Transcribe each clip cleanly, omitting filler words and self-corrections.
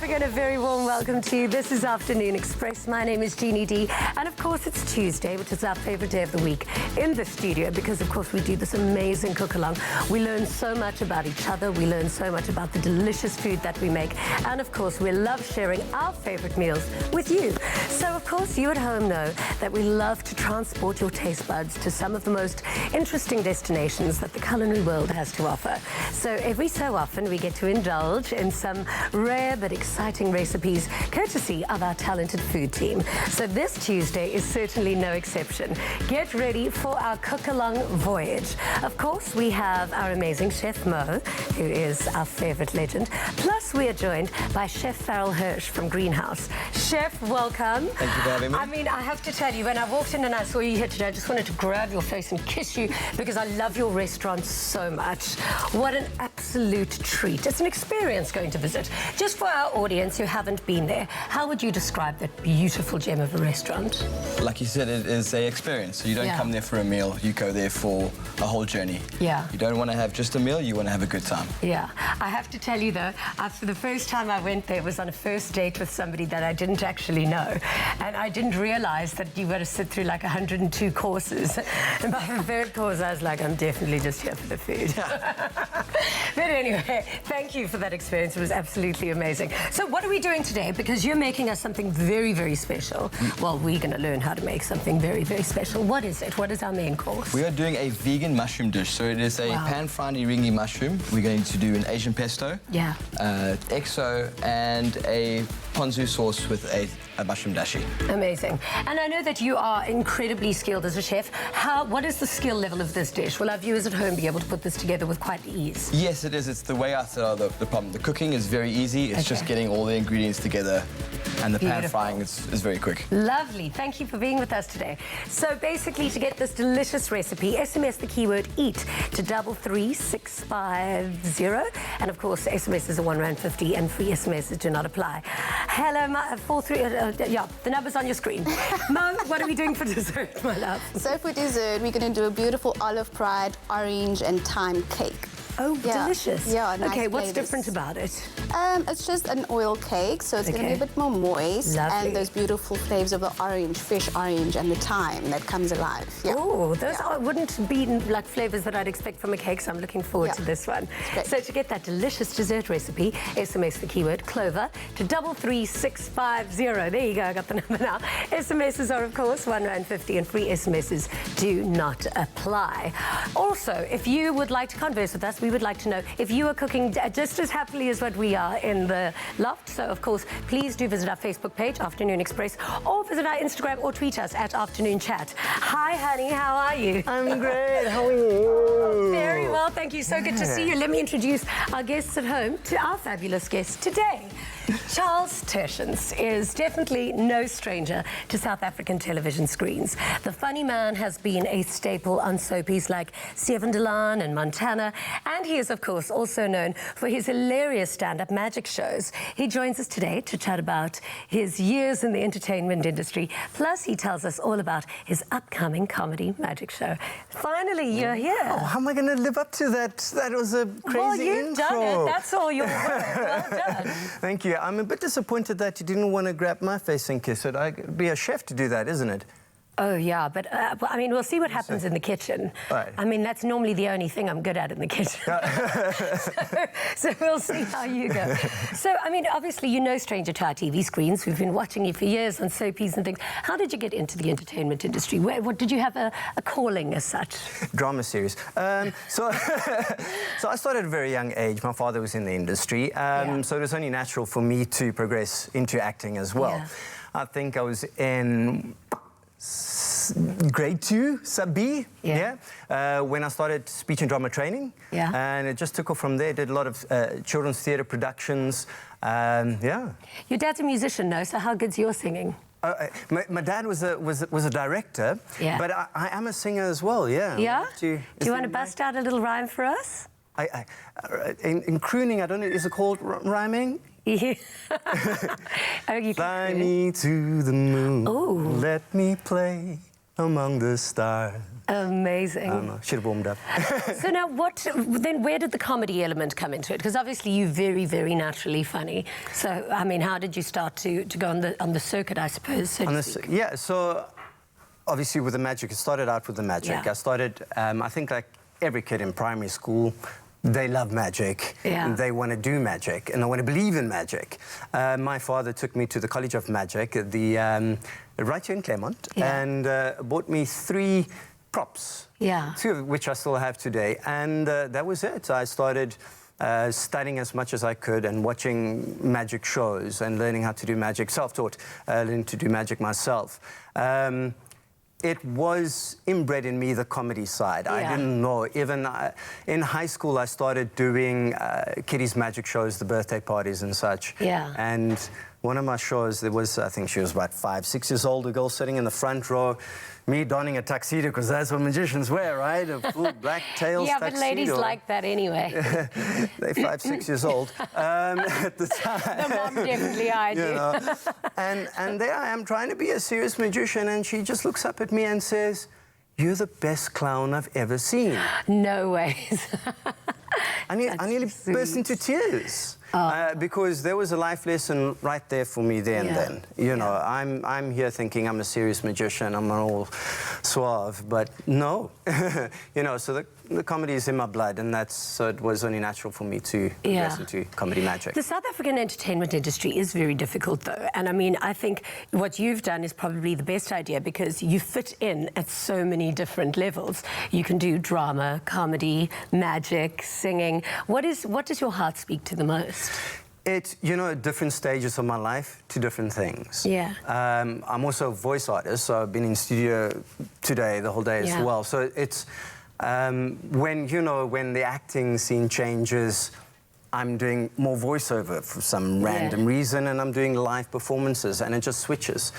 again, a very warm welcome to you. This is Afternoon Express. My name is Jeannie D. And of course, it's Tuesday, which is our favorite day of the week in the studio because, of course, we do this amazing cook-along. We learn so much about each other. We learn so much about the delicious food that we make. And, of course, we love sharing our favorite meals with you. So, of course, you at home know that we love to transport your taste buds to some of the most interesting destinations that the culinary world has to offer. So every so often, we get to indulge in some rare but exciting recipes courtesy of our talented food team. So this Tuesday is certainly no exception. Get ready for our cook-along voyage. Of course, we have our amazing Chef Mo, who is our favorite legend. Plus, we are joined by Chef Farrell Hirsch from Greenhouse. Chef, welcome. Thank you for having me. I mean, I have to tell you, when I walked in and I saw you here today, I just wanted to grab your face and kiss you because I love your restaurant so much. What an absolute treat. It's an experience going to visit. Just for our audience who haven't been there, how would you describe that beautiful gem of a restaurant? Like you said, it is an experience. So you don't come there for a meal, you go there for a whole journey. Yeah. You don't want to have just a meal, you want to have a good time. Yeah. I have to tell you, though, for the first time I went there was on a first date with somebody that I didn't actually know. And I didn't realize that you got to sit through like 102 courses. And by the third course, I was like, I'm definitely just here for the food. But anyway, thank you for that experience. It was absolutely amazing. So what are we doing today? Because you're making us something very, very special. Well, we're going to learn how to make something very, very special. What is it? What is our main course? We are doing a vegan mushroom dish. So it is a pan-fried ringi mushroom. We're going to do an Asian pesto, XO, and a ponzu sauce with a mushroom dashi. Amazing. And I know that you are incredibly skilled as a chef. What is the skill level of this dish? Will our viewers at home be able to put this together with quite ease? Yes, it is. It's the way out the problem. The cooking is very easy. It's just getting all the ingredients together, and the pan frying is very quick. Lovely. Thank you for being with us today. So basically, to get this delicious recipe, SMS the keyword EAT to 33650. And of course, SMS is a R1.50 and free SMSs do not apply. Hello, the number's on your screen. Mo, what are we doing for dessert, my love? So for dessert, we're going to do a beautiful olive fried orange and thyme cake. Oh, delicious. Yeah, nice okay, what's flavors. different about it? It's just an oil cake, so it's going to be a bit more moist. Lovely. And those beautiful flavors of the orange, fresh orange, and the thyme that comes alive. Yeah. Oh, those wouldn't be like flavors that I'd expect from a cake, so I'm looking forward to this one. So to get that delicious dessert recipe, SMS the keyword Clover to 33650. There you go, I got the number now. SMSs are, of course, R1.50 and free SMSs do not apply. Also, if you would like to converse with us, we would like to know if you are cooking just as happily as what we are in the loft. So, of course, please do visit our Facebook page, Afternoon Express, or visit our Instagram or tweet us at Afternoon Chat. Hi, honey, how are you? I'm great. How are you? Very well, thank you. So good to see you. Let me introduce our guests at home to our fabulous guest today. Charles Tershens is definitely no stranger to South African television screens. The funny man has been a staple on soapies like Seven de Laan and Montana, and he is, of course, also known for his hilarious stand-up magic shows. He joins us today to chat about his years in the entertainment industry, plus he tells us all about his upcoming comedy magic show. Finally, you're here. Oh, how am I going to live up to that? That was a crazy Well, you've intro. done it. That's all your work. Well done. Thank you. I'm a bit disappointed that you didn't want to grab my face and kiss it. I'd be a chef to do that, isn't it? Oh, yeah, but I mean, we'll see what happens in the kitchen. Right. I mean, that's normally the only thing I'm good at in the kitchen. so we'll see how you go. So, I mean, obviously, you're no stranger to our TV screens. We've been watching you for years on soapies and things. How did you get into the entertainment industry? What did you have a calling as such? Drama series. So I started at a very young age. My father was in the industry, so it was only natural for me to progress into acting as well. Yeah. I think I was in grade 2, sub B, when I started speech and drama training. And it just took off from there. Did a lot of children's theatre productions. Your dad's a musician, no? So how good's your singing? My dad was a director, but I am a singer as well. Yeah? Do you want to bust out a little rhyme for us? In crooning, I don't know, is it called rhyming? Fly me to the moon. Ooh. Let me play among the stars. Amazing. I don't know, should have warmed up. So now, where did the comedy element come into it? Because obviously you're very, very naturally funny. So, I mean, how did you start to go on the circuit, I suppose, so to speak? Yeah, so obviously with the magic, it started out with the magic. Yeah. I started, I think like every kid in primary school, they love magic. Yeah. They want to do magic, and they want to believe in magic. My father took me to the College of Magic, right here in Claremont, Yeah. and bought me 3 props, Yeah. 2 of which I still have today, and that was it. I started studying as much as I could and watching magic shows and learning how to do magic, self-taught, learning to do magic myself. It was inbred in me, the comedy side. Yeah. I didn't know. Even in high school, I started doing kiddies' magic shows, the birthday parties and such. Yeah. And one of my shows, there was, I think she was about 5, 6 years old, a girl sitting in the front row, me donning a tuxedo, because that's what magicians wear, right? A full black tails Yeah, tuxedo. but ladies like that anyway. They're 5, 6 years old at the time. The mom definitely eyed you. know. And there I am trying to be a serious magician, and she just looks up at me and says, "You're the best clown I've ever seen." No ways. I nearly burst into tears. Because there was a life lesson right there for me there and then. You know, I'm here thinking I'm a serious magician, I'm all suave, but no. You know, so the comedy is in my blood, and so it was only natural for me to progress into comedy magic. The South African entertainment industry is very difficult, though. And I mean, I think what you've done is probably the best idea, because you fit in at so many different levels. You can do drama, comedy, magic, singing. What does your heart speak to the most? It's, you know, different stages of my life to different things. Yeah. I'm also a voice artist, so I've been in studio today, the whole day as well. So it's when the acting scene changes, I'm doing more voiceover for some random reason, and I'm doing live performances, and it just switches.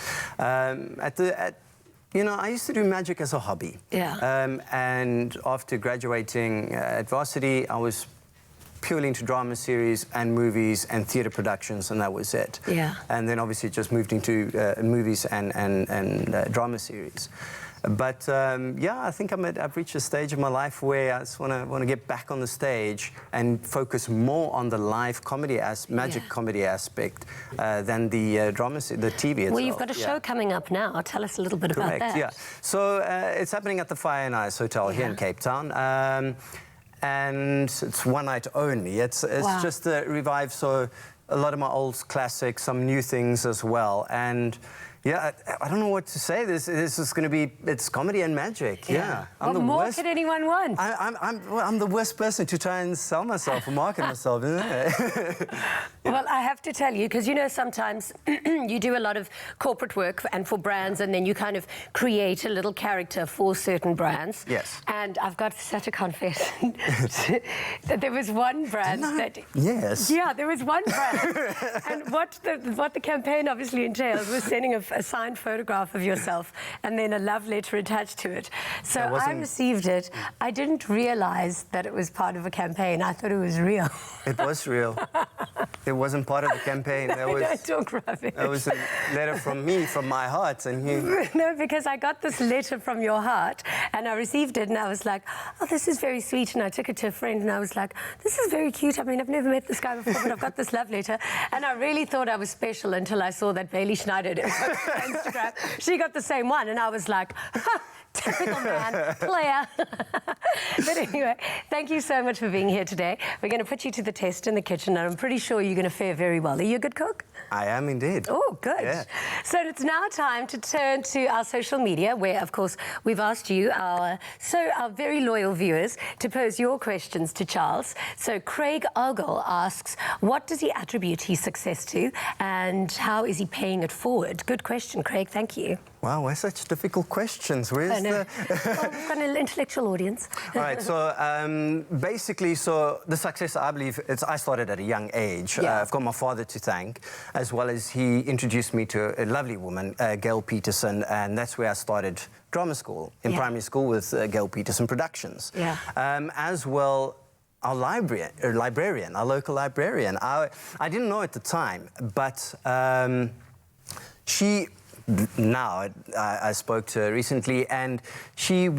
You know, I used to do magic as a hobby. Yeah. And after graduating at varsity, I was purely into drama series and movies and theatre productions, and that was it. Yeah. And then obviously just moved into movies and drama series. But yeah, I think I've reached a stage of my life where I just want to get back on the stage and focus more on the live comedy magic comedy aspect than the drama, the TV itself. Well, you've got a show coming up now. Tell us a little bit about that. Yeah. So it's happening at the Fire and Ice Hotel here in Cape Town. And it's one night only. It's just to revive a lot of my old classics, some new things as well. And yeah, I don't know what to say. This is going to be, it's comedy and magic. Yeah. What more could anyone want? I'm the worst person to try and sell myself or market myself, isn't it? Well, I have to tell you, because you know, sometimes you do a lot of corporate work and for brands, and then you kind of create a little character for certain brands. Yes. And I've got such a confession. That there was one brand that... Yes. Yeah, there was one brand. And what the campaign obviously entails was sending a signed photograph of yourself and then a love letter attached to it. So I received it. I didn't realize that it was part of a campaign. I thought it was real. It was real. It wasn't part of the campaign. Don't talk rubbish. That was a letter from me, from my heart, and you... No, because I got this letter from your heart, and I received it, and I was like, oh, this is very sweet, and I took it to a friend, and I was like, this is very cute. I mean, I've never met this guy before, but I've got this love letter, and I really thought I was special until I saw that Bailey Schneider did on Instagram. She got the same one, and I was like, ha! Typical man, player. But anyway, thank you so much for being here today. We're going to put you to the test in the kitchen, and I'm pretty sure you're going to fare very well. Are you a good cook? I am indeed. Oh, good. Yeah. So it's now time to turn to our social media, where, of course, we've asked you, our very loyal viewers, to pose your questions to Charles. So Craig Ogle asks, what does he attribute his success to, and how is he paying it forward? Good question, Craig. Thank you. Wow, why such difficult questions? Where's well, we've got an intellectual audience. All right, so basically, the success, I believe, I started at a young age. I've got my father to thank, as well as he introduced me to a lovely woman, Gail Peterson, and that's where I started drama school, in primary school with Gail Peterson Productions. Yeah. As well, our librarian, our local librarian. I didn't know at the time, but she now. I spoke to her recently, and she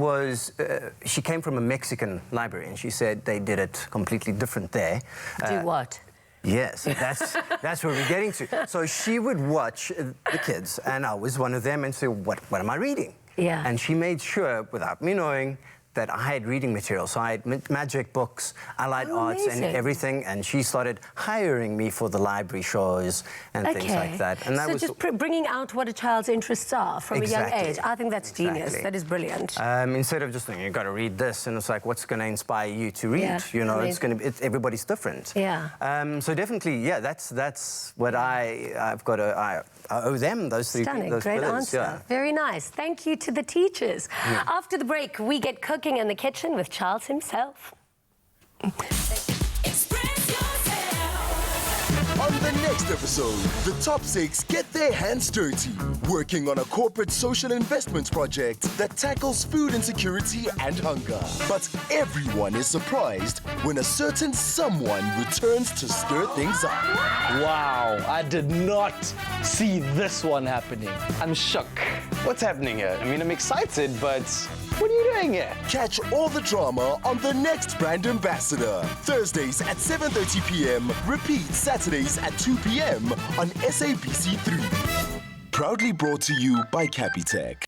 came from a Mexican library, and she said they did it completely different there. Do what? Yes, that's where we're getting to. So she would watch the kids, and I was one of them, and say, what am I reading? Yeah. And she made sure, without me knowing, that I had reading material. So I had magic books, allied arts, and everything. And she started hiring me for the library shows and things like that. And that so was just bringing out what a child's interests are from a young age. I think that's genius. That is brilliant. Instead of just thinking, you've got to read this, and it's like, what's going to inspire you to read? Yeah, you know, everybody's different. Yeah. So definitely, yeah, that's what I've got to. I owe them those three. Stunning, those great pillars. answer. Yeah. Very nice. Thank you to the teachers. Yeah. After the break, we get cooking in the kitchen with Charles himself. On the next episode, the top 6 get their hands dirty, working on a corporate social investment project that tackles food insecurity and hunger. But everyone is surprised when a certain someone returns to stir things up. Wow, I did not see this one happening. I'm shook. What's happening here? I mean, I'm excited, but what are you doing here? Catch all the drama on The Next Brand Ambassador. Thursdays at 7:30 p.m. Repeat Saturdays at 2 p.m. on SABC3. Proudly brought to you by Capitec.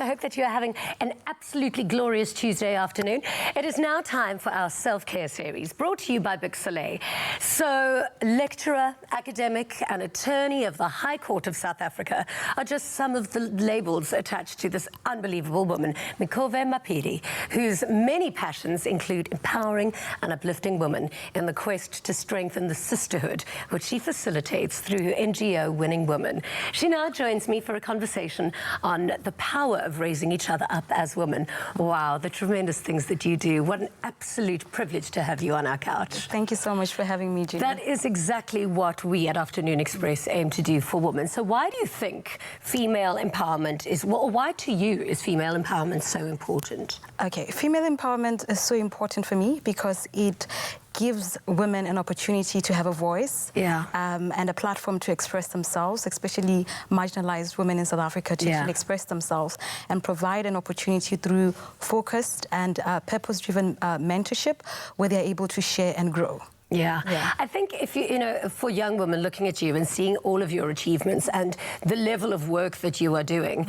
I hope that you are having an absolutely glorious Tuesday afternoon. It is now time for our self-care series, brought to you by Bic Soleil. So, lecturer, academic, and attorney of the High Court of South Africa are just some of the labels attached to this unbelievable woman, Mikove Mapiri, whose many passions include empowering and uplifting women in the quest to strengthen the sisterhood, which she facilitates through her NGO Winning Women. She now joins me for a conversation on the power of raising each other up as women. Wow, the tremendous things that you do. What an absolute privilege to have you on our couch. Thank you so much for having me, Gina. That is exactly what we at Afternoon Express aim to do for women. So why do you think female empowerment is, well, why to you is female empowerment so important? Okay, female empowerment is so important for me because it gives women an opportunity to have a voice and a platform to express themselves, especially marginalized women in South Africa to express themselves and provide an opportunity through focused and purpose-driven mentorship where they're able to share and grow. Yeah. I think if you know, for young women looking at you and seeing all of your achievements and the level of work that you are doing,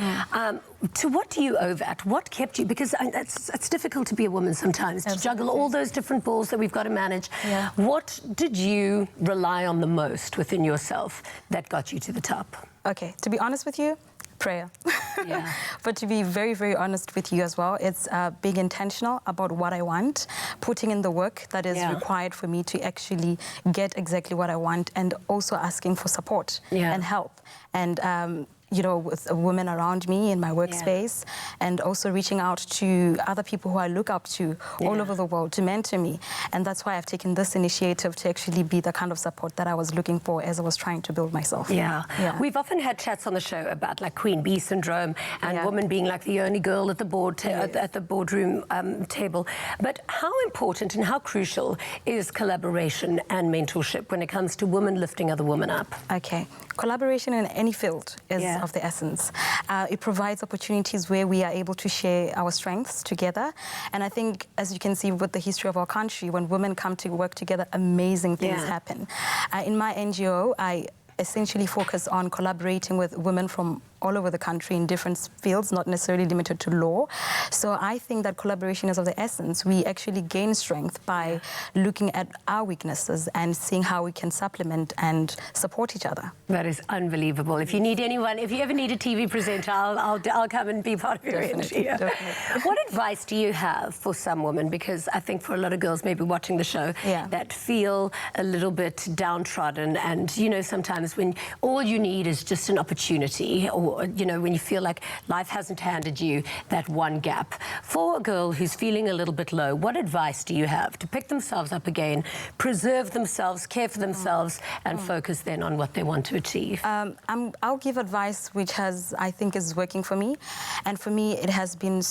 to what do you owe that? What kept you? Because it's difficult to be a woman sometimes, to juggle all those different balls that we've got to manage. What did you rely on the most within yourself that got you to the top? Okay, to be honest with you, prayer. But to be very, very honest with you as well, it's being intentional about what I want, putting in the work that is required for me to actually get exactly what I want, and also asking for support and help. And you know, with women around me in my workspace, and also reaching out to other people who I look up to all over the world to mentor me. And that's why I've taken this initiative to actually be the kind of support that I was looking for as I was trying to build myself. We've often had chats on the show about like Queen Bee syndrome and women being like the only girl at the board at the boardroom table. But how important and how crucial is collaboration and mentorship when it comes to women lifting other women up? Okay, collaboration in any field is of the essence. It provides opportunities where we are able to share our strengths together. And I think, as you can see with the history of our country, when women come to work together, amazing things happen. In my NGO, I essentially focus on collaborating with women from all over the country in different fields, not necessarily limited to law. So I think that collaboration is of the essence. We actually gain strength by looking at our weaknesses and seeing how we can supplement and support each other. That is unbelievable. If you need anyone, if you ever need a TV presenter, I'll come and be part of your NGO. What advice do you have for some women? Because I think for a lot of girls maybe watching the show that feel a little bit downtrodden, and you know, sometimes when all you need is just an opportunity, or you know, when you feel like life hasn't handed you that one gap. For a girl who's feeling a little bit low, what advice do you have to pick themselves up again, preserve themselves, care for themselves, and focus then on what they want to achieve? I'll give advice which I think is working for me. And for me, it has been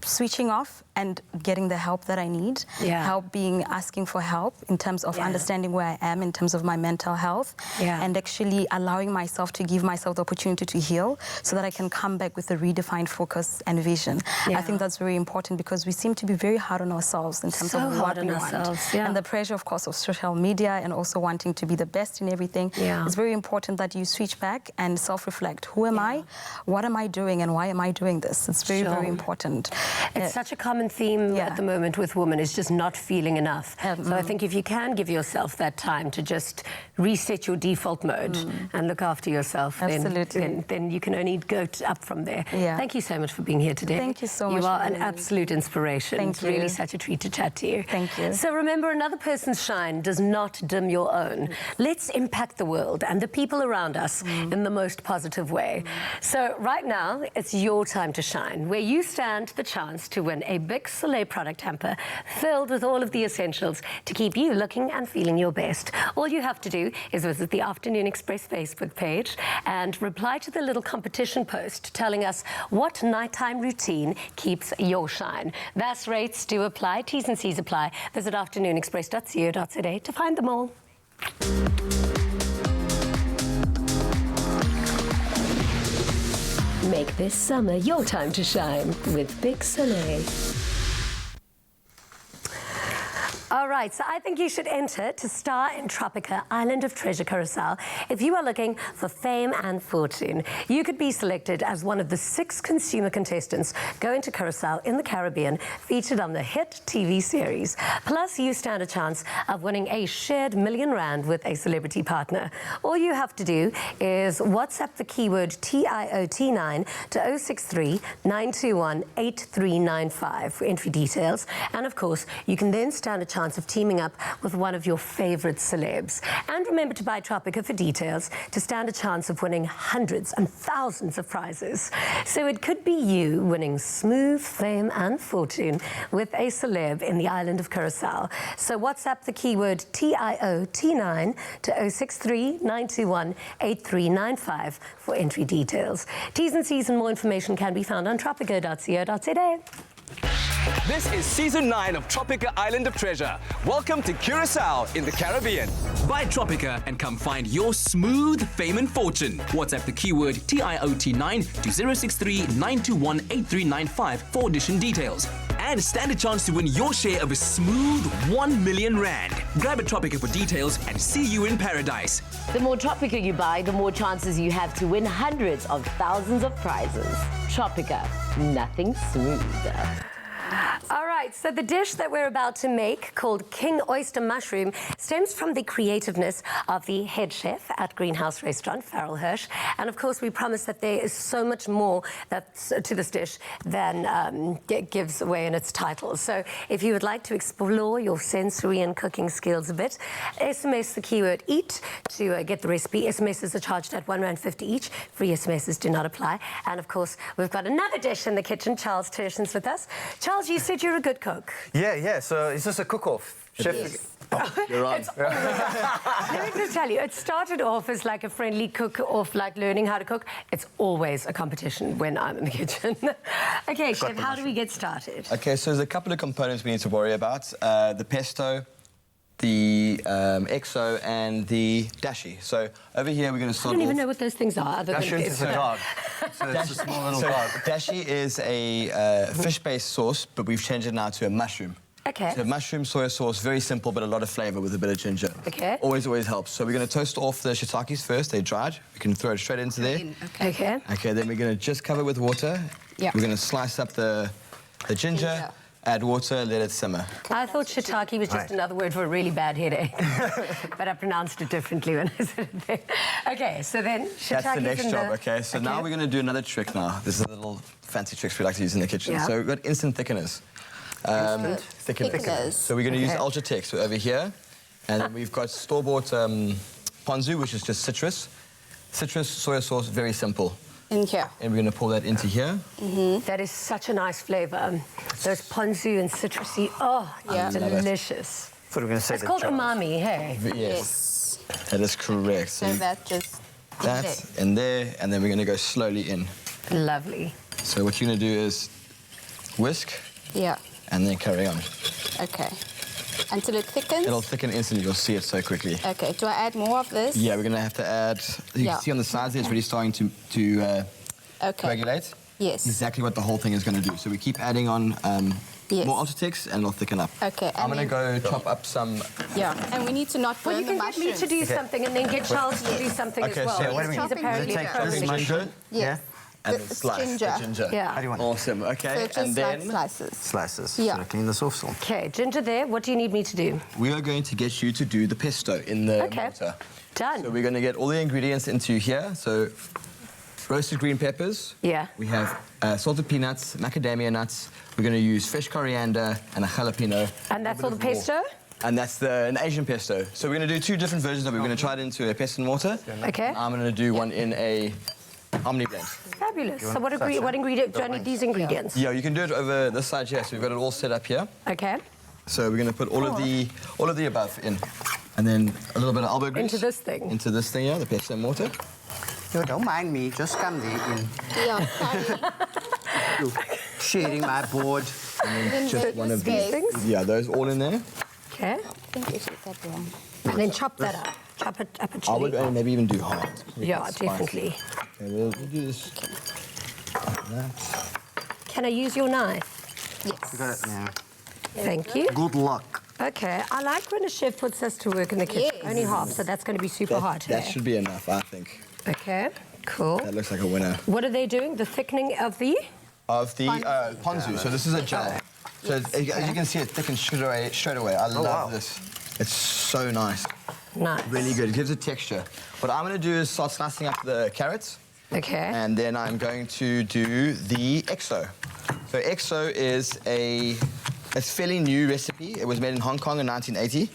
switching off and getting the help that I need. Asking for help in terms of understanding where I am in terms of my mental health, and actually allowing myself to give myself the opportunity to heal so that I can come back with a redefined focus and vision. I think that's very important because we seem to be very hard on ourselves in terms of what we want. And the pressure, of course, of social media and also wanting to be the best in everything. It's very important that you switch back and self-reflect. Who am I? What am I doing? And why am I doing this? It's very, very important. It's such a common theme at the moment with women, is just not feeling enough. So I think if you can give yourself that time to just reset your default mode and look after yourself, then you can only go up from there. Thank you so much for being here today. Thank you so much. You are an absolute inspiration. Thank it's you. really such a treat to chat to you. Thank you. So remember, another person's shine does not dim your own. Let's impact the world and the people around us in the most positive way. So right now, it's your time to shine, where you stand the chance to win a big Soleil product hamper filled with all of the essentials to keep you looking and feeling your best. All you have to do is visit the Afternoon Express Facebook page and reply to the little competition post telling us what nighttime routine keeps your shine. VAS rates do apply, T's and C's apply. Visit afternoonexpress.co.za to find them all. Make this summer your time to shine with Big Soleil. All right, so I think you should enter to star in Tropica, Island of Treasure, Curacao. If you are looking for fame and fortune, you could be selected as one of the 6 consumer contestants going to Curacao in the Caribbean, featured on the hit TV series. Plus, you stand a chance of winning a shared R1 million with a celebrity partner. All you have to do is WhatsApp the keyword TIOT9 to 063 921 8395 for entry details. And of course, you can then stand a chance chance of teaming up with one of your favorite celebs. And remember to buy Tropica for details to stand a chance of winning hundreds and thousands of prizes. So it could be you winning smooth fame and fortune with a celeb in the island of Curacao. So WhatsApp the keyword TIOT9 to 063 921 8395 for entry details. T's and C's and more information can be found on tropica.co.za. This is Season 9 of Tropica Island of Treasure. Welcome to Curacao in the Caribbean. Buy Tropica and come find your smooth fame and fortune. WhatsApp the keyword TIOT9 to 063 921 8395 for audition details. And stand a chance to win your share of a smooth 1 million rand. Grab a Tropica for details and see you in paradise. The more Tropica you buy, the more chances you have to win hundreds of thousands of prizes. Tropica, nothing smoother. All right, so the dish that we're about to make, called King Oyster Mushroom, stems from the creativeness of the head chef at Greenhouse Restaurant, Farrell Hirsch. And of course, we promise that there is so much more to this dish than it gives away in its title. So if you would like to explore your sensory and cooking skills a bit, SMS the keyword EAT to get the recipe. SMSs are charged at R1.50 each. Free SMSs do not apply. And of course, we've got another dish in the kitchen. Charles Tershen's with us. Charles, you said you're a good cook. Yeah. So is this a cook-off? Chef? Yes. Oh, you're right. Let me just tell you, it started off as like a friendly cook-off, like learning how to cook. It's always a competition when I'm in the kitchen. Okay, Chef, how do we get started? Okay, so there's a couple of components we need to worry about. The pesto, the XO, and the dashi. So over here, we're going to start I don't even know what those things are. Dashi is a dog. So it's a small little dog. Dashi is a fish-based sauce, but we've changed it now to a mushroom. Okay. So mushroom, soy sauce, very simple, but a lot of flavour with a bit of ginger. Okay. Always helps. So we're going to toast off the shiitakes first. They're dried. We can throw it straight into there. Okay. Okay, then we're going to just cover with water. Yeah. We're going to slice up the ginger, add water, let it simmer. I thought shiitake was just another word for a really bad headache, but I pronounced it differently when I said it there. Okay, so then shiitake. That's the next job, okay? So now we're going to do another trick now. This is a little fancy tricks we like to use in the kitchen. Yeah. So we've got instant thickeners. Thickeners. So we're going to use Ultratex. So over here, and then we've got store-bought ponzu, which is just citrus. Citrus, soy sauce, very simple. In here. And we're going to pour that into here. That is such a nice flavour. Those ponzu and citrusy, delicious. Thought we were going to say It's called umami, hey? Yes. That is correct. So that just... That in there, and then we're going to go slowly in. Lovely. So what you're going to do is whisk. Yeah. And then carry on. Okay. Until it thickens? It'll thicken instantly. You'll see it so quickly. Okay. Do I add more of this? Yeah, we're going to have to add... You can see on the sides there, it's really starting to coagulate. Yes. Exactly what the whole thing is going to do. So we keep adding on more Ultratex, and it'll thicken up. Okay. I'm going to go chop up some... Yeah. And we need to not burn Well, you can get me to do something and then get Charles to do something as well. So what do we He's do? apparently Take pro this in mushroom? Yes. And then It's slice ginger. the ginger. Yeah. How do you want it? Awesome, okay. So just and then like slices. Slices. Yeah. So clean this off still. Okay, ginger there. What do you need me to do? we are going to get you to do the pesto in the Okay. mortar. Done. So we're going to get all the ingredients into here. So roasted green peppers. Yeah. We have salted peanuts, macadamia nuts. We're going to use fresh coriander and a jalapeno. And that's all the pesto? And that's an Asian pesto. So we're going to do two different versions of it. We're going to try it into a pesto and mortar. Okay. I'm going to do one in a harmony blend. Fabulous. So what ingredient? Do I need these ingredients? Yeah, you can do it over this side here. So we've got it all set up here. Okay. So we're going to put all of the above in, and then a little bit of elbow grease Into this thing? Into this thing, yeah, the pesto and mortar. Yo, don't mind me, just come there in. Yeah. Sorry. Sharing my board. And then just one of these things? Yeah, those all in there. Okay. I think you should get wrong. And then chop that up. Chop it up a I would chili. maybe even do half. Yeah, definitely. Okay, we'll do this. Like that. Can I use your knife? Yes. You got it now. Thank you. Good luck. Okay, I like when a chef puts us to work in the kitchen. Yes. Only half, so that's going to be super hard. That hey? should be enough, I think. Okay, cool. That looks like a winner. What are they doing? The thickening of the? Of the ponzu. So this is a gel. So as you can see, it thickens straight away. I love this. It's so nice. Nice. Really good. It gives it texture. What I'm going to do is start slicing up the carrots. Okay. And then I'm going to do the XO. So XO is a It's a fairly new recipe. It was made in Hong Kong in 1980.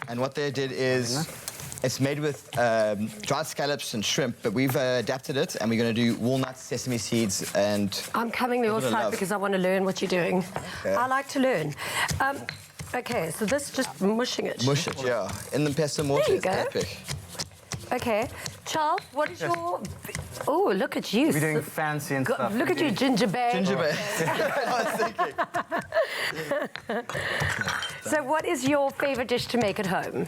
And what they did is, it's made with dried scallops and shrimp, but we've adapted it, and we're going to do walnuts, sesame seeds, and... I'm coming to your side because I want to learn what you're doing. Okay. I like to learn. Okay, so this is just mushing it. Mush it, yeah. In the pesto mortar, it's epic. Okay. Charles, what is your... Oh, look at you. We're doing fancy and stuff. Look at you, Ginger Bay. Ginger Bay. I was thinking. So what is your favourite dish to make at home?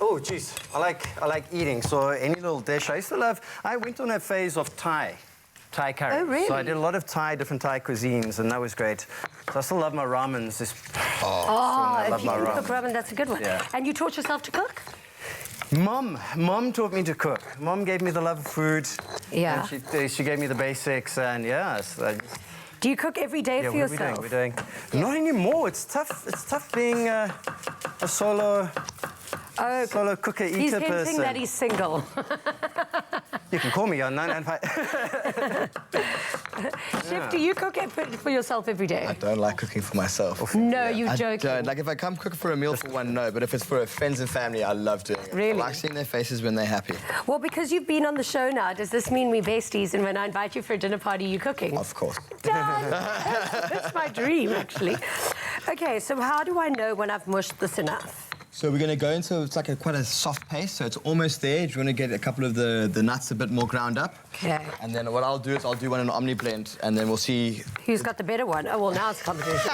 Oh, geez. I like eating, so any little dish. I went on a phase of Thai curry. Oh, really? So I did a lot of different Thai cuisines, and that was great. So I still love my ramens. I love my ramen. Cook ramen, that's a good one. Yeah. And you taught yourself to cook? Mom taught me to cook. Mom gave me the love of food. Yeah. And she gave me the basics, and do you cook every day for yourself? We're doing. Yeah. Not anymore. It's tough. It's tough being a solo cooker, eater person. He's hinting that he's single. You can call me on 995. Chef, do you cook for yourself every day? I don't like cooking for myself. No, you're joking. I don't. Like, if I come cook for a meal for one, no. But if it's for friends and family, I love doing it. Really? I like seeing their faces when they're happy. Well, because you've been on the show now, does this mean we're besties, and when I invite you for a dinner party, you're cooking? Of course. That's my dream, actually. Okay, so how do I know when I've mushed this enough? So we're going to go into, it's like quite a soft paste, so it's almost there. You want to get a couple of the nuts a bit more ground up. Okay. And then what I'll do is I'll do one in an Omni blend, and then we'll see... Who's got the better one? Oh, well, now it's competition.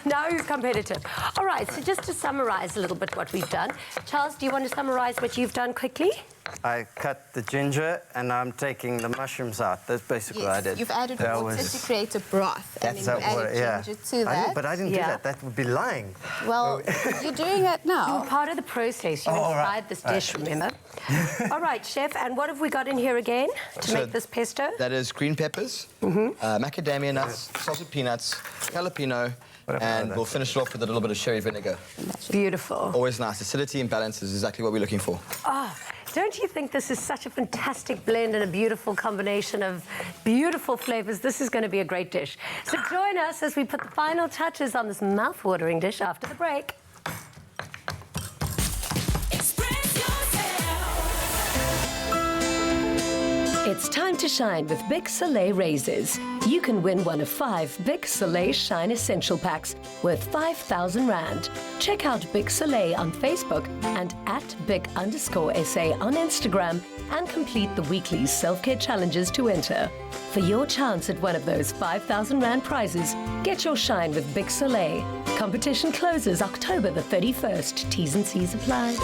Now who's competitive? All right, so just to summarise a little bit what we've done. Charles, do you want to summarise what you've done quickly? I cut the ginger, and I'm taking the mushrooms out. That's basically what I did. You've added water to create a broth, and then you added ginger to that. But I didn't do that. That would be lying. Well, you're doing it now. You were part of the process. You inspired this dish, remember? All right, chef, and what have we got in here again to make this pesto? That is green peppers, macadamia nuts, salted peanuts, jalapeno, and we'll finish it off with a little bit of sherry vinegar. Beautiful. Always nice. Acidity and balance is exactly what we're looking for. Oh, don't you think this is such a fantastic blend and a beautiful combination of beautiful flavours? This is going to be a great dish. So join us as we put the final touches on this mouth-watering dish after the break. It's time to shine with Bic Soleil razors. You can win one of 5 Bic Soleil Shine Essential Packs worth 5,000 Rand. Check out Bic Soleil on Facebook and at @Bic_SA on Instagram and complete the weekly self-care challenges to enter. For your chance at one of those 5,000 Rand prizes, get your shine with Bic Soleil. Competition closes October the 31st. T's and C's apply.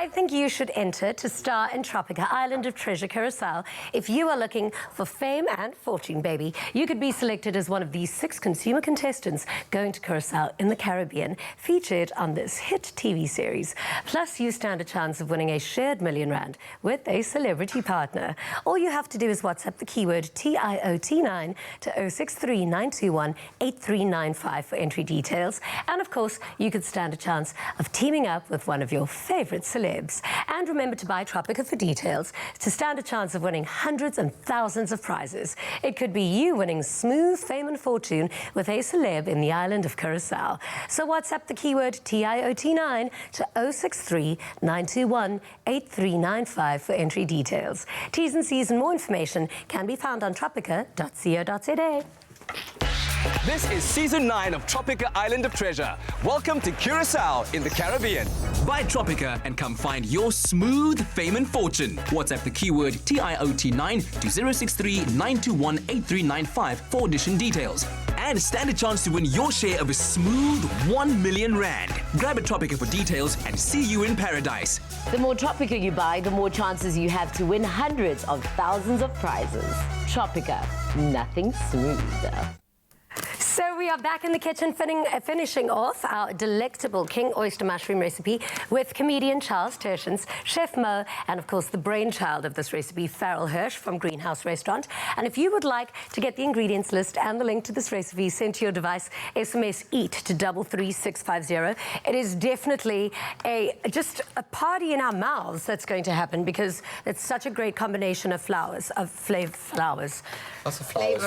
I think you should enter to star in Tropica Island of Treasure Curacao. If you are looking for fame and fortune, baby, you could be selected as one of these 6 consumer contestants going to Curacao in the Caribbean, featured on this hit TV series. Plus, you stand a chance of winning a shared R1 million with a celebrity partner. All you have to do is WhatsApp the keyword TIOT9 to 063 921 8395 for entry details. And of course, you could stand a chance of teaming up with one of your favorite celebs. And remember to buy Tropica for details to stand a chance of winning hundreds and thousands of prizes. It could be you winning smooth fame and fortune with a celeb in the island of Curacao. So WhatsApp the keyword TIOT9 to 063 921 8395 for entry details. T's and C's and more information can be found on tropica.co.za. This is Season 9 of Tropica Island of Treasure. Welcome to Curacao in the Caribbean. Buy Tropica and come find your smooth fame and fortune. WhatsApp the keyword TIOT9 to 063 921 8395 for audition details. And stand a chance to win your share of a smooth R1 million. Grab a Tropica for details and see you in paradise. The more Tropica you buy, the more chances you have to win hundreds of thousands of prizes. Tropica, nothing smoother. So we are back in the kitchen finishing off our delectable king oyster mushroom recipe with comedian Charles Tershens, Chef Mo, and of course the brainchild of this recipe, Farrell Hirsch from Greenhouse Restaurant. And if you would like to get the ingredients list and the link to this recipe sent to your device, SMS EAT to 33650. It is definitely just a party in our mouths that's going to happen because it's such a great combination of flowers, flowers. Lots of flavors.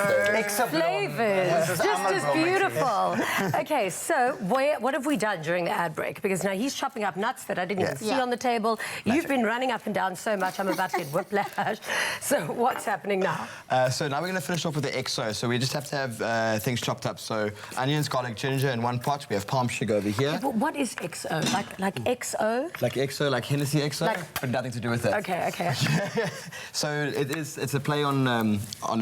Flavors. Just beautiful. Okay, so what have we done during the ad break? Because now he's chopping up nuts that I didn't even see on the table. You've been running up and down so much, I'm about to get whiplash. So what's happening now? So now we're going to finish off with the XO. So we just have to have things chopped up. So onions, garlic, ginger in one pot. We have palm sugar over here. What is XO? Like XO? Like XO, like Hennessy XO, but nothing to do with that. Okay. So it's a play on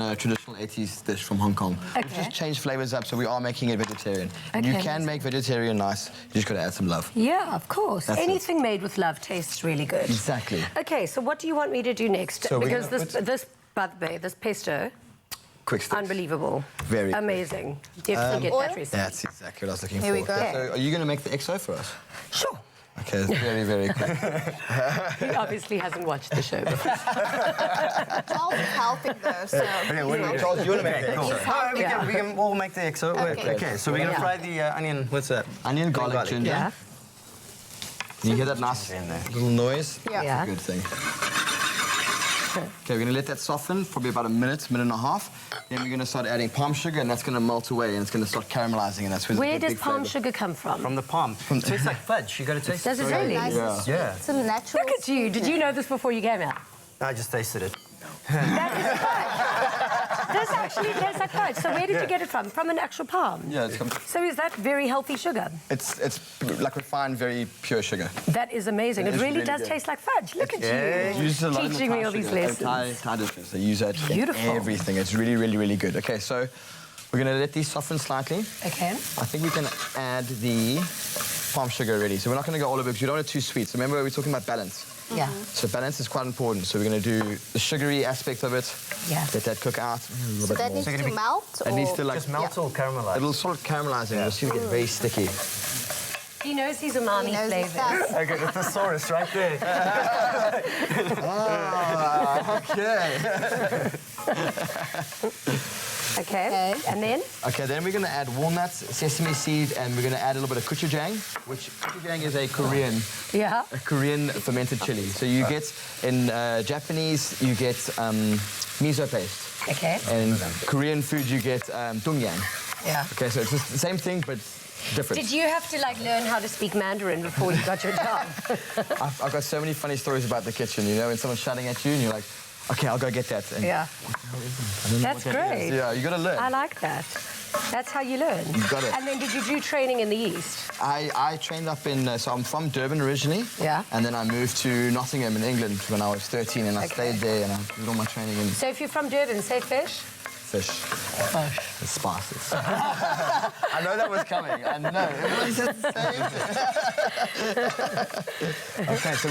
a traditional 80s dish from Hong Kong. Okay. We've just changed flavors up, so we are making it vegetarian. Okay. You can make vegetarian nice, you just got to add some love. Yeah, of course. That's Anything made with love tastes really good. Exactly. Okay, so what do you want me to do next? So because this, by the way, this pesto, quick sticks. Unbelievable. Very amazing. Definitely get that recipe. That's exactly what I was looking for. Here we go. So are you going to make the XO for us? Sure. Okay, that's very, very quick. He obviously hasn't watched the show before. Charles is helping though, so... Okay, Charles, you want to make the XO? We can all make the XO. Okay, so we're going to fry the onion. What's that? Onion, garlic, ginger. Yeah. Can you hear that nice little noise? Yeah. Yeah. Good thing. Okay, we're going to let that soften for probably about a minute and a half. Then we're going to start adding palm sugar, and that's going to melt away, and it's going to start caramelizing, and that's Where does palm sugar come from? From the palm. It tastes like fudge. You got to taste it. Does it really? Nice. Yeah. It's a natural... Look at you. Did you know this before you came out? I just tasted it. That is fudge. This actually tastes like fudge. So where did you get it from? From an actual palm? Yeah, So is that very healthy sugar? it's like refined, very pure sugar. That is amazing. It is really really does good. taste like fudge. Look at you. Use a lot in the Teaching me Thai all these sugar. lessons. Thai dishes, they use that in Beautiful. everything. It's really, really, really good. Okay, so we're going to let these soften slightly. Okay. I think we can add the palm sugar already. So we're not going to go all over because we don't want it too sweet. So remember, we're talking about balance. Yeah. So balance is quite important. So we're going to do the sugary aspect of it. Yeah. Let that cook out. So that needs to melt? It needs to like Just melt or caramelize? It'll sort of caramelize and you'll see it get very sticky. He knows his umami flavors. Okay, the thesaurus right there. Okay. And then? Okay, then we're going to add walnuts, sesame seed, and we're going to add a little bit of gochujang, which gochujang is a Korean fermented chili. So you get, in Japanese, you get miso paste. Okay. And Korean food, you get dongyang. Yeah. Okay, so it's just the same thing, but different. Did you have to learn how to speak Mandarin before you got your job? I've got so many funny stories about the kitchen, you know, when someone's shouting at you and you're like, okay, I'll go get that. And yeah. That's great. Yeah, you got to learn. I like that. That's how you learn. You got it. And then did you do training in the East? I trained up in, so I'm from Durban originally. Yeah. And then I moved to Nottingham in England when I was 13 and I stayed there and I did all my training in... So if you're from Durban, say fish? Fish. It's spices. I know that was coming. I know. Everybody says the same. Okay, so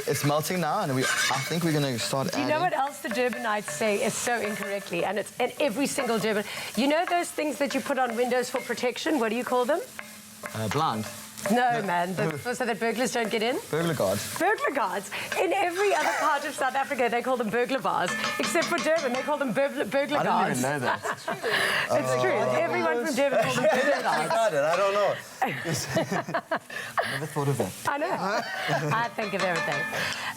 it's melting now, and I think we're going to start Do you know what else the Durbanites say is so incorrectly? And it's in every single Durban. You know those things that you put on windows for protection? What do you call them? Blind. No, man. So that burglars don't get in? Burglar guards. Burglar guards. In every other part of South Africa, they call them burglar bars. Except for Durban, they call them burglar guards. I didn't even know that. It's true. Everyone from Durban calls them burglar guards. I don't know. I never thought of that. I know. I think of everything.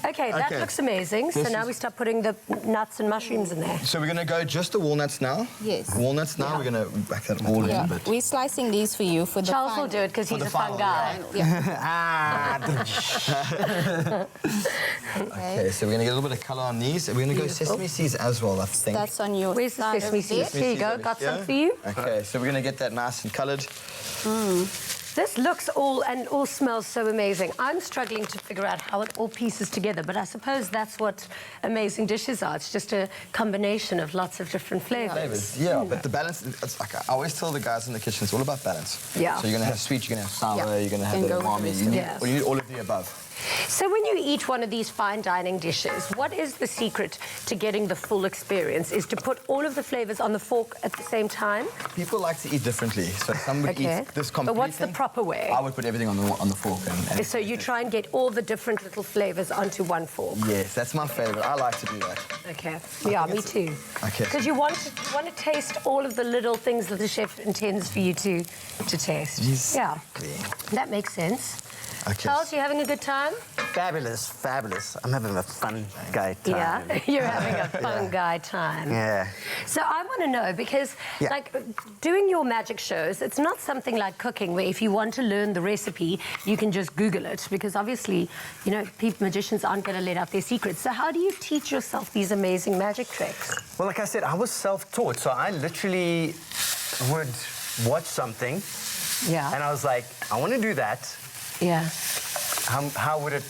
Okay, that looks amazing. So now we start putting the nuts and mushrooms in there. So we're going to go just the walnuts now? Yes. Walnuts now, we're going to whack that all in a bit. We're slicing these for you for the Charles will do it because he's a fun guy. Okay, so we're going to get a little bit of colour on these. We're going to go sesame seeds as well, I think. That's on your Where's the sesame seeds? Here you go. Got some for you. Okay, so we're going to get that nice and coloured. This looks all smells so amazing. I'm struggling to figure out how it all pieces together, but I suppose that's what amazing dishes are. It's just a combination of lots of different flavours. Yeah, but the balance, it's like I always tell the guys in the kitchen, it's all about balance. Yeah. So you're going to have sweet, you're going to have sour, you're going to have the umami. You need all of the above. So when you eat one of these fine dining dishes, what is the secret to getting the full experience? Is to put all of the flavours on the fork at the same time? People like to eat differently. So some would eat this complete But what's the thing. proper way? I would put everything on the fork. And so you try and get all the different little flavours onto one fork? Yes, that's my favourite. I like to do that. Okay. Yeah, me too. Okay. Because you want to taste all of the little things that the chef intends for you to taste. Exactly. Yeah. That makes sense. Okay. Charles, you having a good time? Fabulous, fabulous. I'm having a fun guy time. Yeah, you're having a fun guy time. Yeah. So I want to know, because like doing your magic shows, it's not something like cooking where if you want to learn the recipe, you can just Google it, because obviously, you know, magicians aren't going to let out their secrets. So how do you teach yourself these amazing magic tricks? Well, like I said, I was self-taught, so I literally would watch something, and I was like, I want to do that. Yeah. How would it...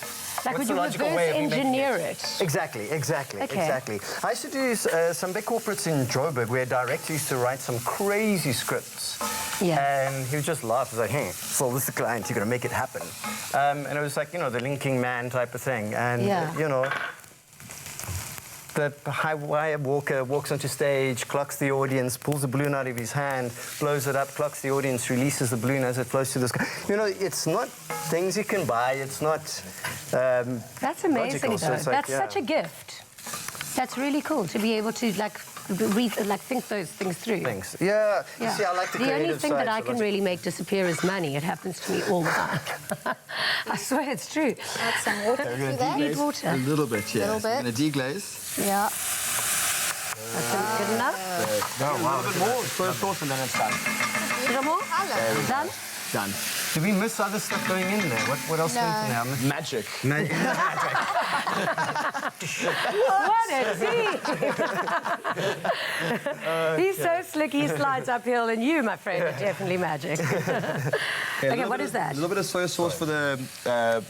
Like, what's would the you logical reverse way of engineer it? Exactly. Okay. Exactly. I used to do some big corporates in Joburg where a director used to write some crazy scripts. Yeah. And he would just laugh. He was like, hey, so this is the client, you're going to make it happen. And it was like, you know, the linking man type of thing. And, you know... The high wire walker walks onto stage, clocks the audience, pulls the balloon out of his hand, blows it up, clocks the audience, releases the balloon as it flows through the sky. You know, it's not things you can buy. It's not That's amazing, though. That's such a gift. That's really cool to be able to, like, think those things through. Yeah. You see, I like the creative only thing side, that I can really make disappear is money. It happens to me all the time. I swear it's true. Add some water to that. Need water. A little bit, yeah. Little bit. We're going to deglaze. Yeah. That's good enough. A little bit more. Soy sauce and then it's done. A little more? Done? Done. Did we miss other stuff going in there? What else went in there? Magic. What a team! He's so slick, he slides uphill, and you, my friend, are definitely magic. Okay, what is that? A little bit of soy sauce for the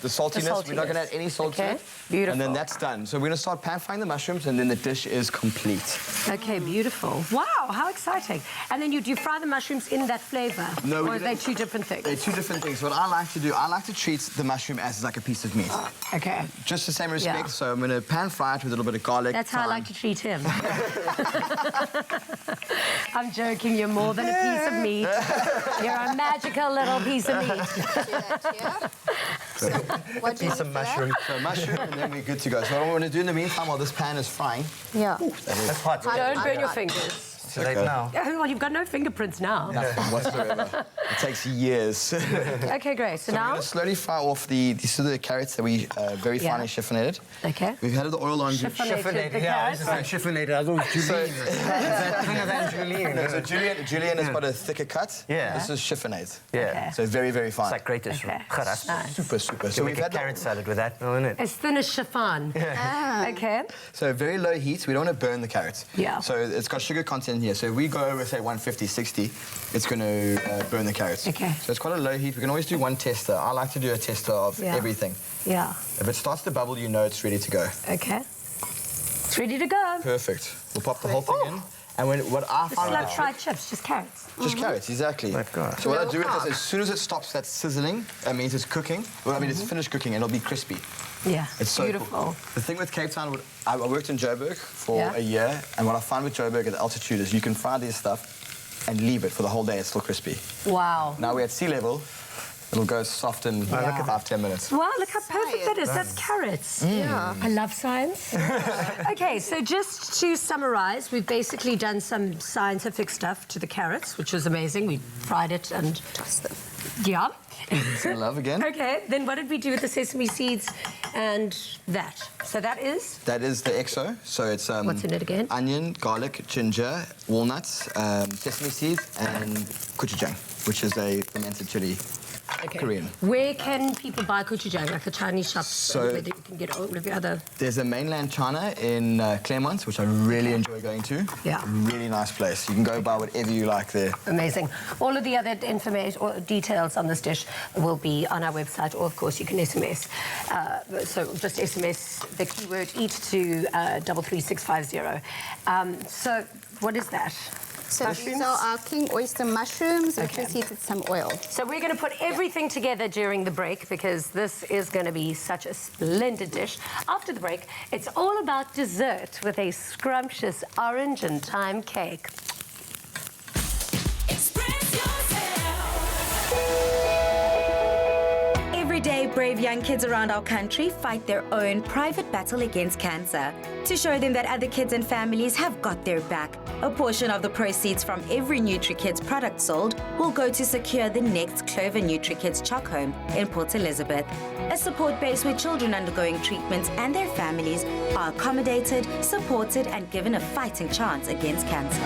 saltiness. We're not going to add any salt to it. Beautiful. And then that's done. So we're going to start pan-frying the mushrooms, and then the dish is complete. Okay, beautiful. Wow, how exciting. And then do you fry the mushrooms in that flavour? No, or are they two different things? They're two different things. What I like to do, I like to treat the mushroom as like a piece of meat. Okay. Just the same respect. So I'm going to pan-fry it with a little bit of garlic. That's how I like to treat him. I'm joking, you're more than a piece of meat. You're a magical little piece of meat. What do you Some mushroom. So mushroom, and then we're good to go. So what I want to do in the meantime, while this pan is frying... Yeah. That's hot. Don't burn your fingers. Too late now. Well, you've got no fingerprints now. Nothing whatsoever. It takes years. Okay, great. So now? We're going to slowly fry off the carrots that we very finely chiffonated. Okay. We've had the oil on. Chiffonated the Yeah, I was carrots. just like chiffonated. I thought it was Julienne. That thing of Angeline. So Julienne has got a thicker cut. Yeah. This is chiffonade. Yeah. So very, very fine. It's like greatest charas. Nice. Super. So So we we've get had carrot salad with that, isn't it? As thin as chiffon. Okay. So very low heat. We don't want to burn the carrots. Yeah. So it's got sugar content here. So if we go over, say, 150, 60, it's going to burn the carrots. Okay. So it's quite a low heat. We can always do one tester. I like to do a tester of everything. Yeah. If it starts to bubble, you know it's ready to go. Okay. It's ready to go. Perfect. We'll pop the whole thing in. And what I It's find like with fried chips, just carrots. just carrots, exactly. My God. So what I No do with this, carb. as soon as it stops that sizzling, that means it's cooking. Well, I mean, it's finished cooking and it'll be crispy. Yeah, It's so beautiful. cool. The thing with Cape Town, I worked in Joburg for Yeah. a year, and what I find with Joburg at altitude is you can fry this stuff and leave it for the whole day, it's still crispy. Wow. Now we're at sea level, it'll go soft in 5-10 minutes. Wow, look how perfect that is. That's carrots. Yeah. I love science. Okay, so just to summarize, we've basically done some scientific stuff to the carrots, which was amazing. We fried it and Toss them. yeah. I love again. Okay, then what did we do with the sesame seeds and that? So that is? That is the XO. So it's What's in it again? onion, garlic, ginger, walnuts, sesame seeds, and gochujang, which is a fermented chili. Korean. Where can people buy gochujang? Like the Chinese shops, So- whether you can get all of the other... There's a mainland China in Claremont, which I really enjoy going to. Yeah. Really nice place. You can go buy whatever you like there. Amazing. All of the other information or details on this dish will be on our website, or of course you can SMS. So just SMS the keyword eat to 33650. So what is that? So these are our king oyster mushrooms, which is heated some oil. So we're going to put everything together during the break because this is going to be such a splendid dish. After the break, it's all about dessert with a scrumptious orange and thyme cake. Every day, brave young kids around our country fight their own private battle against cancer. To show them that other kids and families have got their back, a portion of the proceeds from every NutriKids product sold will go to secure the next Clover NutriKids Choc Home in Port Elizabeth, a support base where children undergoing treatments and their families are accommodated, supported, and given a fighting chance against cancer.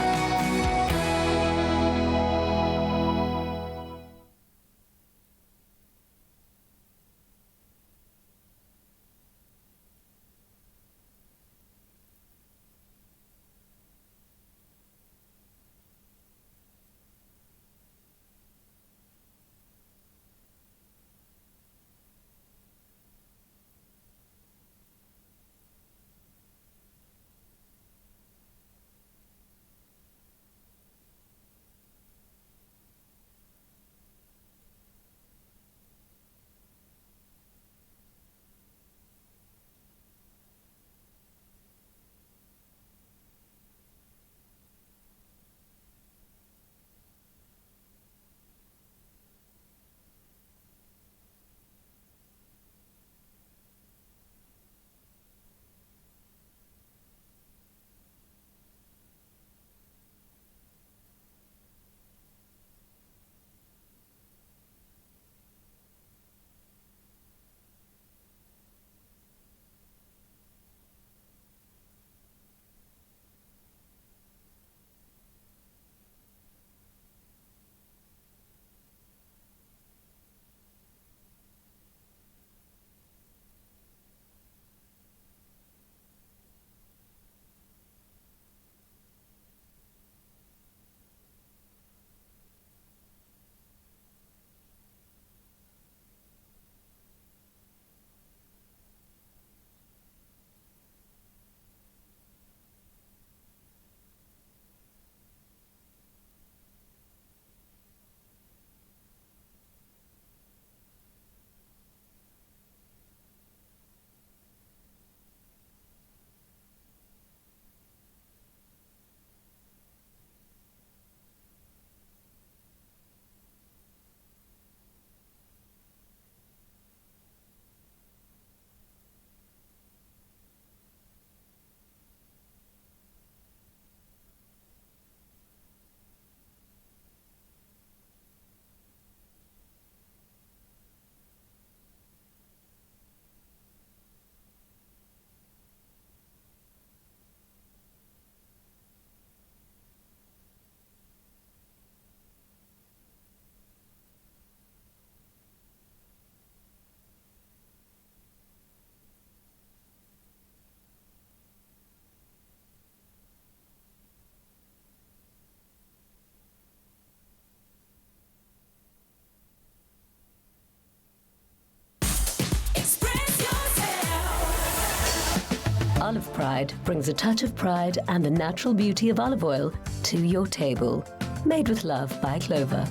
Olive Pride brings a touch of pride and the natural beauty of olive oil to your table. Made with love by Clover.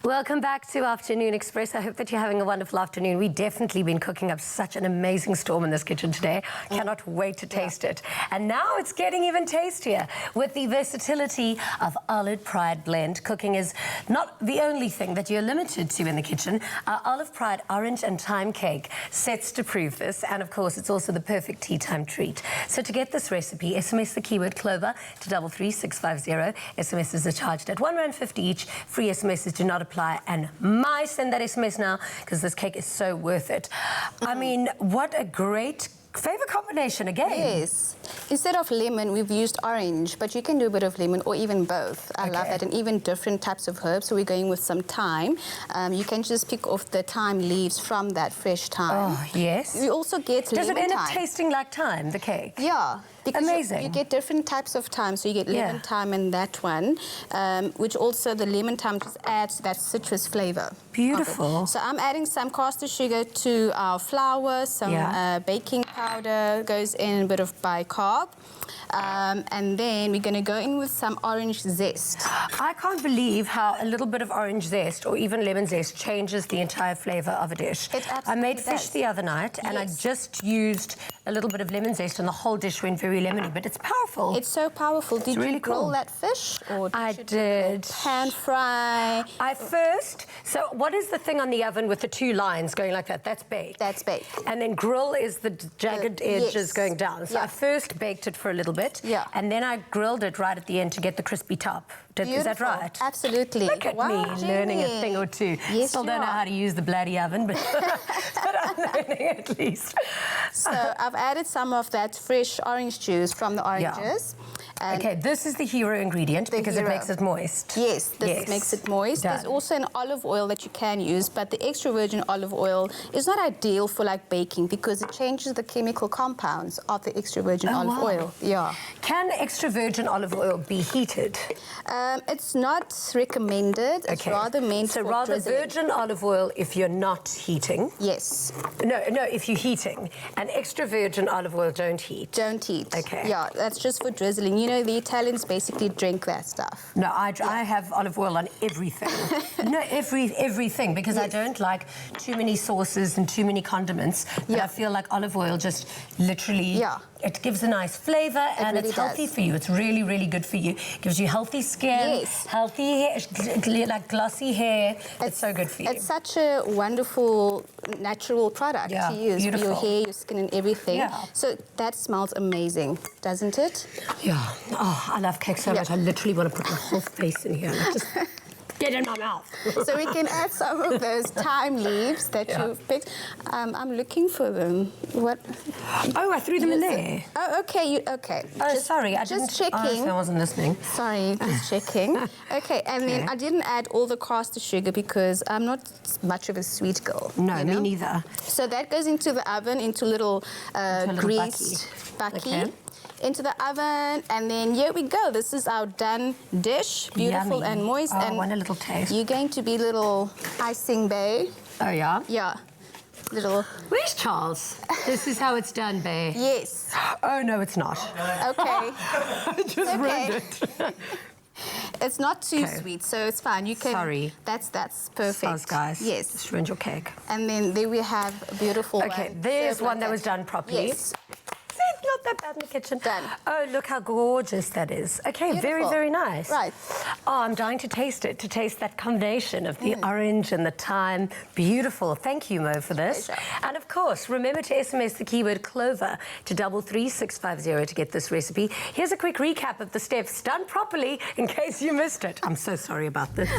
Welcome back to Afternoon Express. I hope that you're having a wonderful afternoon. We've definitely been cooking up such an amazing storm in this kitchen today. Cannot wait to taste it. And now it's getting even tastier with the versatility of Olive Pride blend. Cooking is not the only thing that you're limited to in the kitchen. Our Olive Pride orange and thyme cake sets to prove this. And of course, it's also the perfect tea time treat. So to get this recipe, SMS the keyword Clover to 33650. SMSs are charged at R1.50 each. Free SMSs do not apply. And send that SMS now because this cake is so worth it. I mean, what a great flavor combination again. Yes. Instead of lemon, we've used orange, but you can do a bit of lemon or even both. I love it. And even different types of herbs. So we're going with some thyme. You can just pick off the thyme leaves from that fresh thyme. Oh, yes. We also get Does lemon it end up thyme. tasting like thyme, the cake? Yeah. Because amazing. You get different types of thyme. So you get lemon thyme in that one, which also the lemon thyme just adds that citrus flavor. Beautiful. So I'm adding some caster sugar to our flour, some baking powder goes in, a bit of bicarb. And then we're going to go in with some orange zest. I can't believe how a little bit of orange zest or even lemon zest changes the entire flavour of a dish. It absolutely I made fish does. the other night and I just used a little bit of lemon zest and the whole dish went very lemony, but it's powerful. It's so powerful. Did really you grill cool. that fish? Or I did. Pan fry? So what is the thing on the oven with the two lines going like that? That's baked. That's baked. And then grill is the jagged edges going down. So I first baked it for a little bit. Yeah. And then I grilled it right at the end to get the crispy top. Is that right? Absolutely. Look at me learning a thing or two. Yes, Still don't know how to use the bloody oven, but, but I'm learning at least. So I've added some of that fresh orange juice from the oranges. And okay, this is the hero ingredient because it makes it moist. Yes, this makes it moist. Done. There's also an olive oil that you can use, but the extra virgin olive oil is not ideal for like baking because it changes the chemical compounds of the extra virgin olive oil. Yeah. Can extra virgin olive oil be heated? It's not recommended. It's rather meant for rather drizzling. virgin olive oil if you're not heating. Yes. No, if you're heating. And extra virgin olive oil don't heat. Don't heat. Okay. Yeah, that's just for drizzling. You know, the Italians basically drink that stuff. No, I have olive oil on everything. No, everything, because I don't like too many sauces and too many condiments. But I feel like olive oil just literally, it gives a nice flavour and really it's healthy does. for you. It's really, really good for you. Gives you healthy skin, healthy hair, like glossy hair. It's so good for you. It's such a wonderful natural product to use for your hair, your skin and everything. Yeah. So that smells amazing, doesn't it? Yeah. Oh, I love cake so much. I literally want to put my whole face in here. Like just get in my mouth. So we can add some of those thyme leaves that you've picked. I'm looking for them. What? Oh, I threw them in there. Oh, okay. Okay. Oh, sorry. I just didn't. checking. I wasn't listening. Sorry, just checking. Okay, and then I didn't add all the caster sugar because I'm not much of a sweet girl. No, you me know? neither. So that goes into the oven, into little greased bucky. Okay. Into the oven, and then here we go. This is our done dish, beautiful Yummy. and moist. Oh, and I want a little taste. You're going to be little icing bay. Oh, yeah? Yeah. Little. Where's Charles? This is how it's done, babe. Yes. Oh, no, it's not. Okay. I just ruined it. It's not too sweet, so it's fine. You can. Sorry. That's perfect. Soz, guys. Yes. Just ruined your cake. And then there we have a beautiful one. Okay, there's served one like that was done properly. Yes. See, not that bad in the kitchen. Done. Oh, look how gorgeous that is. Okay, very, Beautiful. very nice. Right. Oh, I'm dying to taste it, to taste that combination of the orange and the thyme. Beautiful. Thank you, Mo, for this. Pleasure. And of course, remember to SMS the keyword Clover to 33650 to get this recipe. Here's a quick recap of the steps done properly in case you missed it. I'm so sorry about this.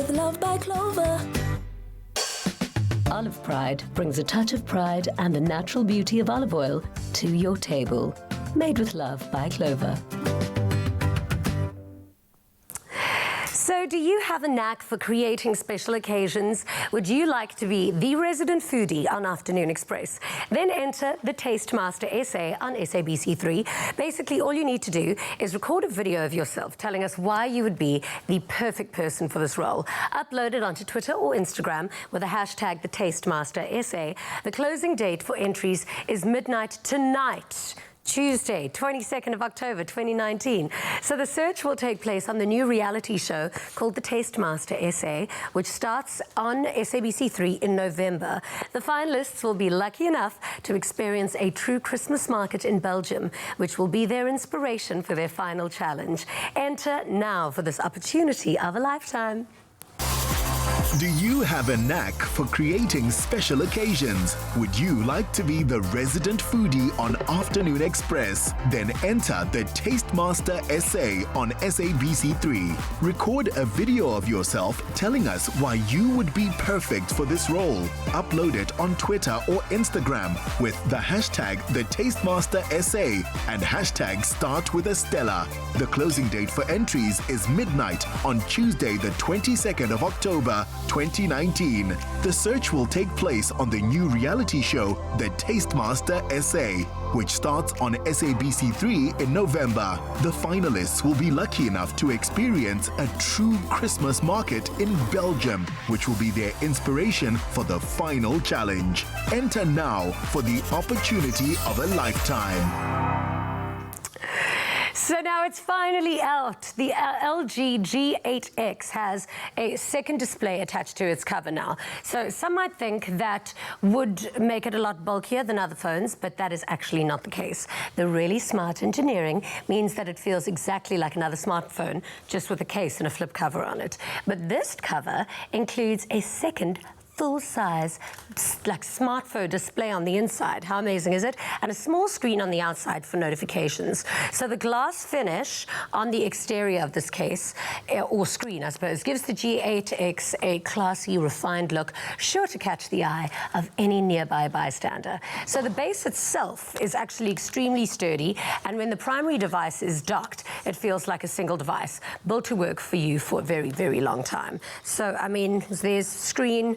with love by Clover. Olive Pride brings a touch of pride and the natural beauty of olive oil to your table. Made with love by Clover. So do you have a knack for creating special occasions? Would you like to be the resident foodie on Afternoon Express? Then enter the Taste Master SA on SABC3. Basically, all you need to do is record a video of yourself telling us why you would be the perfect person for this role. Upload it onto Twitter or Instagram with the hashtag the Taste Master SA. The closing date for entries is midnight tonight. Tuesday, 22nd of October, 2019. So the search will take place on the new reality show called The Taste Master SA, which starts on SABC3 in November. The finalists will be lucky enough to experience a true Christmas market in Belgium, which will be their inspiration for their final challenge. Enter now for this opportunity of a lifetime. Do you have a knack for creating special occasions? Would you like to be the resident foodie on Afternoon Express? Then enter the Taste Master SA on SABC3. Record a video of yourself telling us why you would be perfect for this role. Upload it on Twitter or Instagram with the hashtag the Taste Master SA and hashtag Start with a Stella. The closing date for entries is midnight on Tuesday, the 22nd of October, 2019. The search will take place on the new reality show, The Taste Master SA, which starts on SABC3 in November. The finalists will be lucky enough to experience a true Christmas market in Belgium, which will be their inspiration for the final challenge. Enter now for the opportunity of a lifetime. So now it's finally out. The LG G8X has a second display attached to its cover now. So some might think that would make it a lot bulkier than other phones, but that is actually not the case. The really smart engineering means that it feels exactly like another smartphone, just with a case and a flip cover on it. But this cover includes a second full-size, like smartphone display on the inside. How amazing is it? And a small screen on the outside for notifications. So the glass finish on the exterior of this case, or screen, I suppose, gives the G8X a classy, refined look, sure to catch the eye of any nearby bystander. So the base itself is actually extremely sturdy, and when the primary device is docked, it feels like a single device, built to work for you for a very, very long time. So, I mean, there's screen,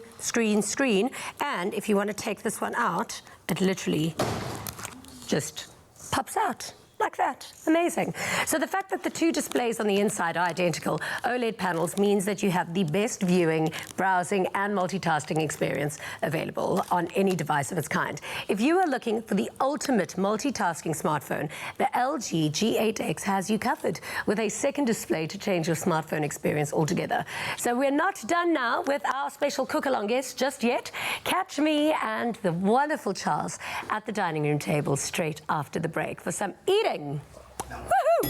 and if you want to take this one out, it literally just pops out like that. Amazing. So the fact that the two displays on the inside are identical OLED panels means that you have the best viewing, browsing, and multitasking experience available on any device of its kind. If you are looking for the ultimate multitasking smartphone, the LG G8X has you covered with a second display to change your smartphone experience altogether. So we're not done now with our special cook-along guest just yet. Catch me and the wonderful Charles at the dining room table straight after the break for some eating. Woohoo!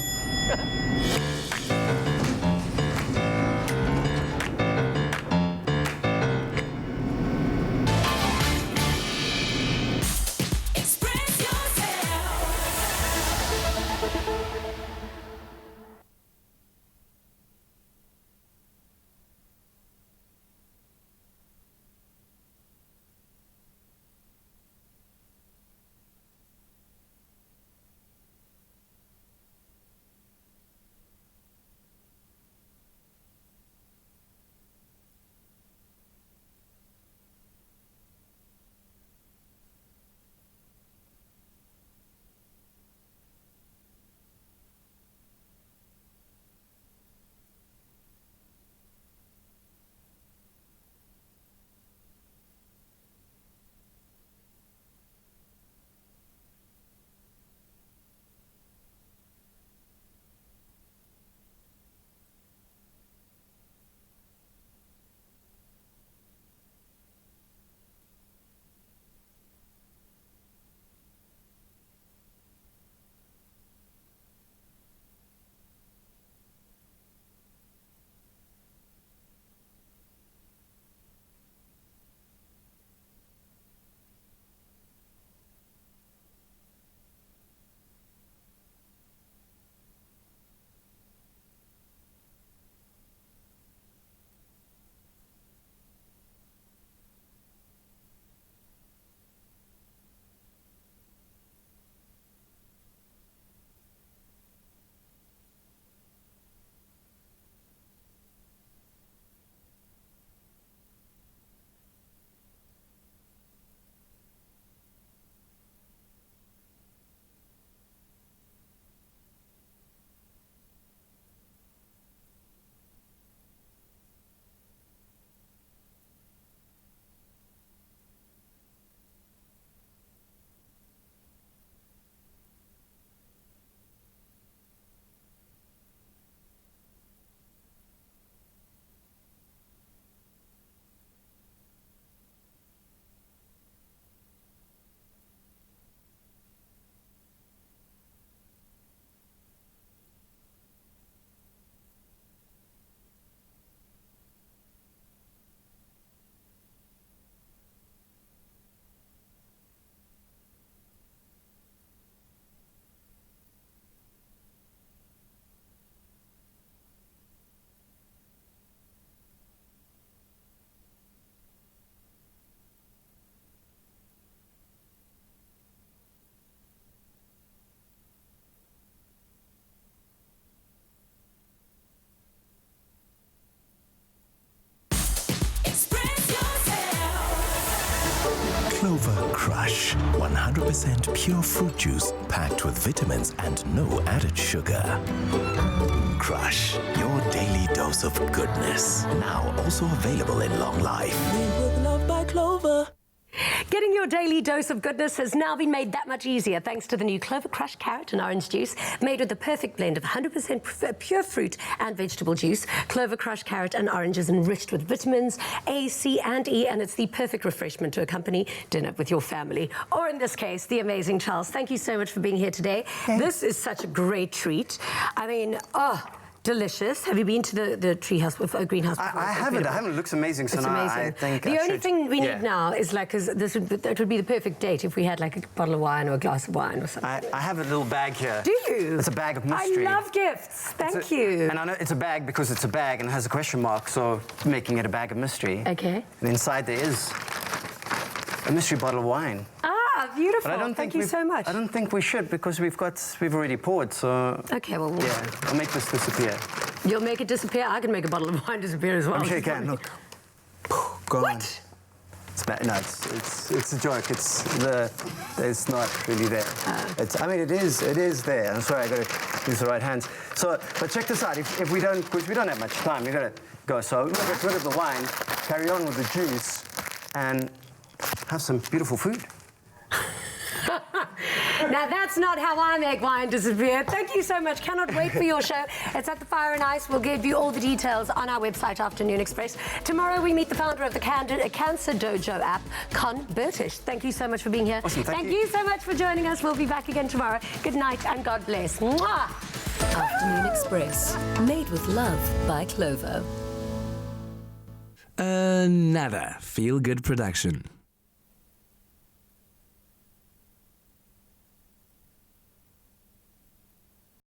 Clover Crush. 100% pure fruit juice packed with vitamins and no added sugar. Crush, your daily dose of goodness. Now also available in long life. Made with love by Clover. Getting your daily dose of goodness has now been made that much easier thanks to the new Clover Crush carrot and orange juice, made with the perfect blend of 100% pure fruit and vegetable juice. Clover Crush carrot and orange is enriched with vitamins A, C, and E, and it's the perfect refreshment to accompany dinner with your family, or in this case, the amazing Charles. Thank you so much for being here today. This is such a great treat. I mean, delicious. Have you been to the treehouse with greenhouse before? I haven't. It looks amazing. So it's now amazing. I think the only thing we need now is like, because it would be the perfect date if we had like a bottle of wine or a glass of wine or something. I have a little bag here. Do you? It's a bag of mystery. I love gifts. Thank you. And I know it's a bag because it's a bag and it has a question mark, so making it a bag of mystery. Okay. And inside there is a mystery bottle of wine. Beautiful. Thank you so much. I don't think we should because we've already poured, so... Okay, well... Yeah, I'll make this disappear. You'll make it disappear? I can make a bottle of wine disappear as well. I'm sure you can, look. Gone. What? It's bad. No, it's a joke. It's not really there. I mean, it is there. I'm sorry, I got to use the right hands. So, but check this out. If we don't, because we don't have much time, we've got to go. So we're going to get rid of the wine, carry on with the juice, and have some beautiful food. Now, that's not how I make wine disappear. Thank you so much. Cannot wait for your show. It's at the Fire and Ice. We'll give you all the details on our website, Afternoon Express. Tomorrow, we meet the founder of the Cancer Dojo app, Con Burtish. Thank you so much for being here. Awesome, thank you so much for joining us. We'll be back again tomorrow. Good night and God bless. Mwah! Afternoon Express, made with love by Clover. Another feel-good production.